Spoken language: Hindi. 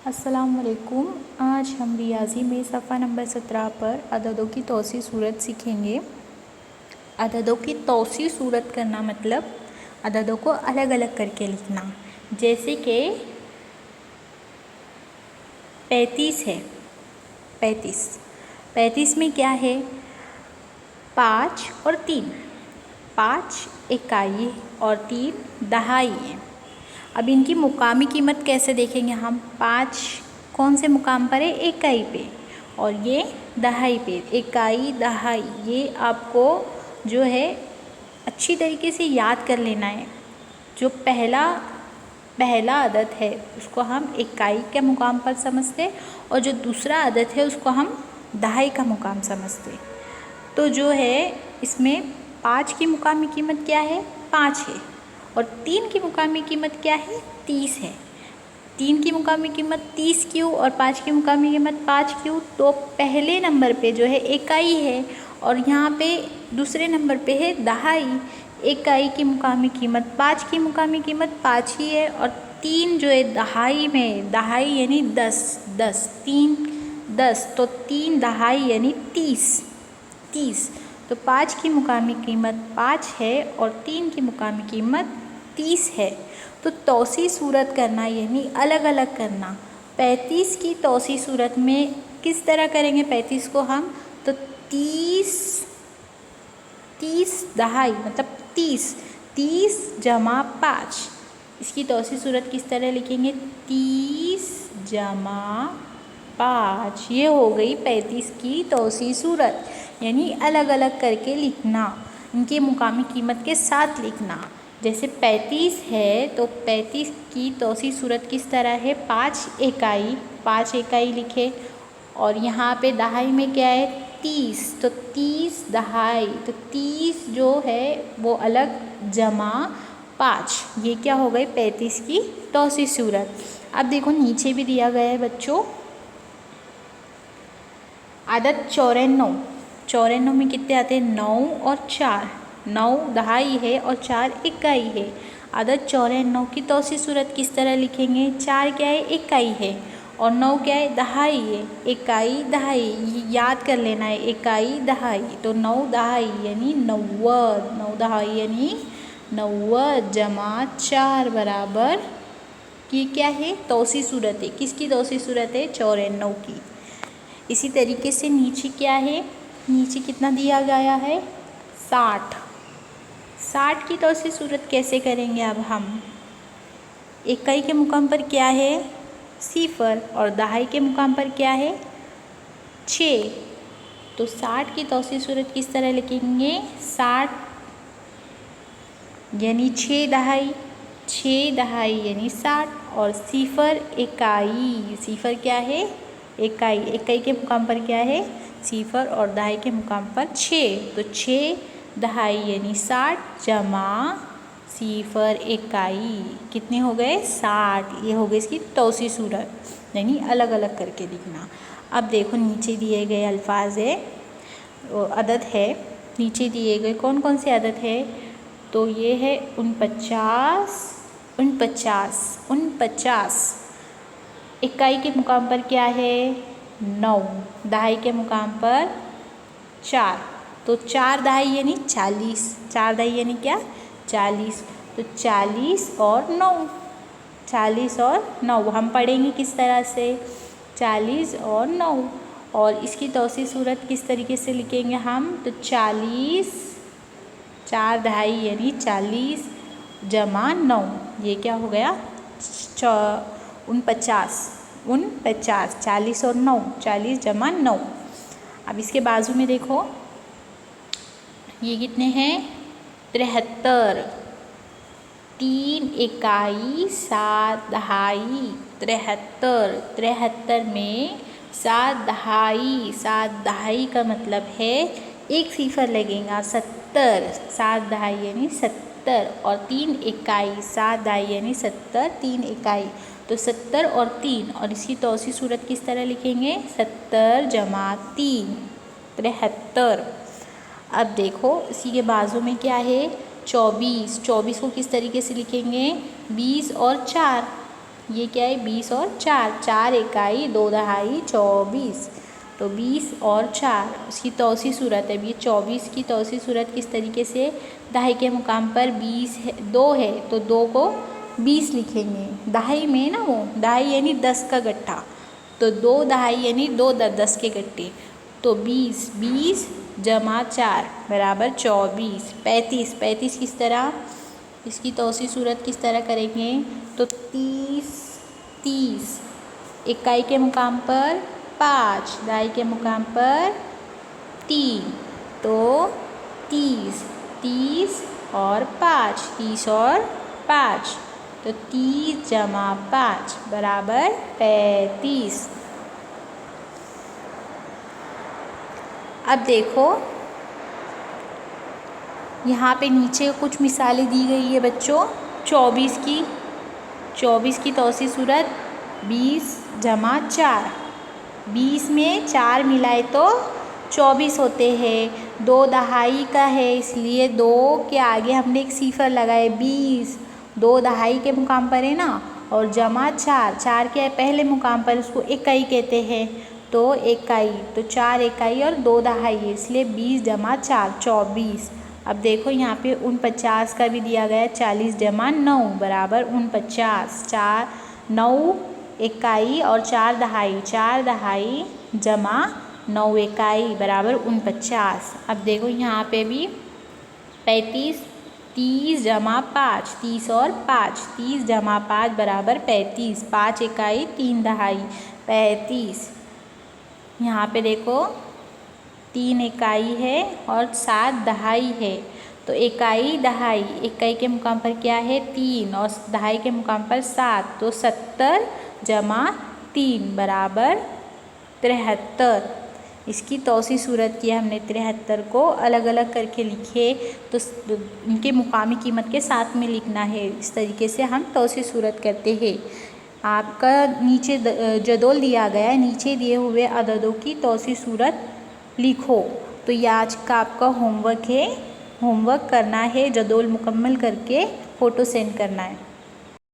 अस्सलाम वालेकुम। आज हम रियाजी में सफ़ा नंबर 17 पर अददों की तौसीफ़ सूरत सीखेंगे। अददों की तौसीफ़ सूरत करना मतलब अददों को अलग अलग करके लिखना। जैसे कि 35 है, 35 में क्या है? 5 और 3, 5 इकाई और 3 दहाई है। अब इनकी मुकामी कीमत कैसे देखेंगे हम? 5 कौन से मुकाम पर है? इकाई पे, और ये दहाई पे। इकाई दहाई ये आपको जो है अच्छी तरीके से याद कर लेना है। जो पहला अदद है उसको हम इकाई के मुकाम पर समझते, और जो दूसरा अदद है उसको हम दहाई का मुकाम समझते। तो जो है इसमें 5 की मुकामी कीमत क्या है? 5 है। और 3 की मुकामी कीमत क्या है? 30 है। 3 की मुकामी कीमत 30 क्यों और 5 की मुकामी कीमत 5 क्यों? तो पहले नंबर पे जो है इकाई है और यहाँ पे दूसरे नंबर पे है दहाई। इकाई की मुकामी कीमत 5 की मुकामी कीमत 5 ही है, और 3 जो है दहाई में, दहाई यानी 10, 3 10, तो 3 दहाई यानी 30। तो 5 की मुकामी कीमत 5 है और 3 की मुकामी कीमत 30 है। तो तौसीफ़ सूरत करना यानी अलग अलग करना। 35 की तौसीफ़ सूरत में किस तरह करेंगे 35 को हम? तो 30 दहाई मतलब 30 जमा 5। इसकी तौसीफ़ सूरत किस तरह लिखेंगे? 30 जमा 5। ये हो गई 35 की तौसीफ़ सूरत, यानी अलग अलग करके लिखना, इनके मुकामी कीमत के साथ लिखना। जैसे 35 है तो 35 की तौसीफ़ सूरत किस तरह है? 5 इकाई लिखे, और यहाँ पे दहाई में क्या है? 30, तो 30 दहाई, तो 30 जो है वो अलग जमा 5। ये क्या हो गई? 35 की तौसीफ़ सूरत। अब देखो नीचे भी दिया गया है बच्चों, अदद 94 में कितने आते हैं? 9 और 4। 9 दहाई है और 4 इकाई है। अदद 94 की तौसीफ़ सूरत किस तरह लिखेंगे? 4 क्या है? इकाई है, और 9 क्या है? दहाई है। इकाई दहाई याद कर लेना है, इकाई दहाई। तो 9 दहाई यानी 90, 9 दहाई यानी 90 जमा 4 बराबर, ये क्या है? तौसीफ़ सूरत है। किसकी तौसीफ़ सूरत है? 94 की। इसी तरीके से नीचे क्या है? नीचे कितना दिया गया है? 60 की तौसीफ़ सूरत कैसे करेंगे? अब हम इकाई के मुकाम पर क्या है? 0, और दहाई के मुकाम पर क्या है? 6। तो 60 की तौसीफ़ सूरत किस तरह लिखेंगे? 60 यानी 6 दहाई यानी 60, और 0 इकाई, 0 क्या है? इकाई के मुकाम पर क्या है? 0, और दहाई के मुकाम पर 6। तो 6 दहाई यानी 60 जमा 0 इकाई, कितने हो गए? 60। ये हो गई इसकी तौसीफ़ सूरत, यानी अलग अलग करके लिखना। अब देखो नीचे दिए गए अल्फाज है, अदद है। नीचे दिए गए कौन कौन से अदद है? तो ये है 49। इकाई के मुकाम पर क्या है? 9। दहाई के मुकाम पर 4। तो 4 दहाई यानी 40। 4 दहाई यानी क्या? 40। तो 40 और 9, 40 और 9 हम पढ़ेंगे किस तरह से? 40 और 9। और इसकी तौसीफ़ सूरत किस तरीके से लिखेंगे हम? तो 40, 4 दहाई यानी 40 जमा 9, ये क्या हो गया? 49। 40 और 9, 40 जमा 9। अब इसके बाजू में देखो, ये कितने हैं? 73। 3 इकाई 7 दहाई 73 में 7 दहाई का मतलब है एक 0 लगेगा 70। 7 दहाई यानी 70, और 3 इकाई 7 दहाई यानी 70, 3 इकाई, तो 70 और 3, और इसकी तौसीफ़ सूरत किस तरह लिखेंगे? 70 जमा 3, 73। अब देखो इसी के बाजू में क्या है? 24 को किस तरीके से लिखेंगे? 20 और 4, ये क्या है 20 और 4, 4 इकाई 2 दहाई 24। तो 20 और 4 उसकी तौसी सूरत है। ये 24 की तौसी सूरत किस तरीके से, दहाई के मुकाम पर 20 है, 2 है तो 2 को 20 लिखेंगे। दहाई में ना वो दहाई यानी 10 का गट्ठा, तो 2 दहाई यानी 2 10 के गट्टे। तो 20 20 जमा 4 बराबर 24। 35 35 किस तरह, इसकी तौसी सूरत किस तरह करेंगे, तो 30 30 इकाई के मुकाम पर 5, दहाई के मुकाम पर 3, तो 30 30 और 5, 30 और 5, तो 30 जमा 5 बराबर 35। अब देखो यहाँ पे नीचे कुछ मिसालें दी गई है बच्चों। 24 की तौसी सूरत 20 जमा 4, 20 में 4 मिलाए तो 24 होते हैं। 2 दहाई का है इसलिए 2 के आगे हमने एक सिफर लगाए 20, 2 दहाई के मुकाम पर है ना, और जमा 4, 4 के पहले मुकाम पर उसको इकाई कहते हैं, तो इकाई, तो 4 इकाई और 2 दहाई है इसलिए 20 जमा 4 24। अब देखो यहाँ पे 49 का भी दिया गया है, 40 जमा 9 बराबर 49, 4 9 इकाई और 4 दहाई, 4 दहाई जमा 9 इकाई बराबर 49। अब देखो यहाँ पे भी 35 30 जमा 5, 30 और 5, 30 जमा 5 बराबर 35, 5 इकाई 3 दहाई 35। यहाँ पे देखो 3 इकाई है और 7 दहाई है, तो इकाई दहाई, इकाई के मुकाम पर क्या है 3 और दहाई के मुकाम पर 7, तो 70 जमा 3 बराबर 73। इसकी तौसी सूरत किया हमने 73 को अलग अलग करके लिखे, तो इनके मुकामी कीमत के साथ में लिखना है। इस तरीके से हम तौसी सूरत करते हैं। आपका नीचे जदोल दिया गया है, नीचे दिए हुए अददों की तौसी सूरत लिखो। तो ये आज का आपका होमवर्क है, होमवर्क करना है, जदोल मुकम्मल करके फ़ोटो सेंड करना है।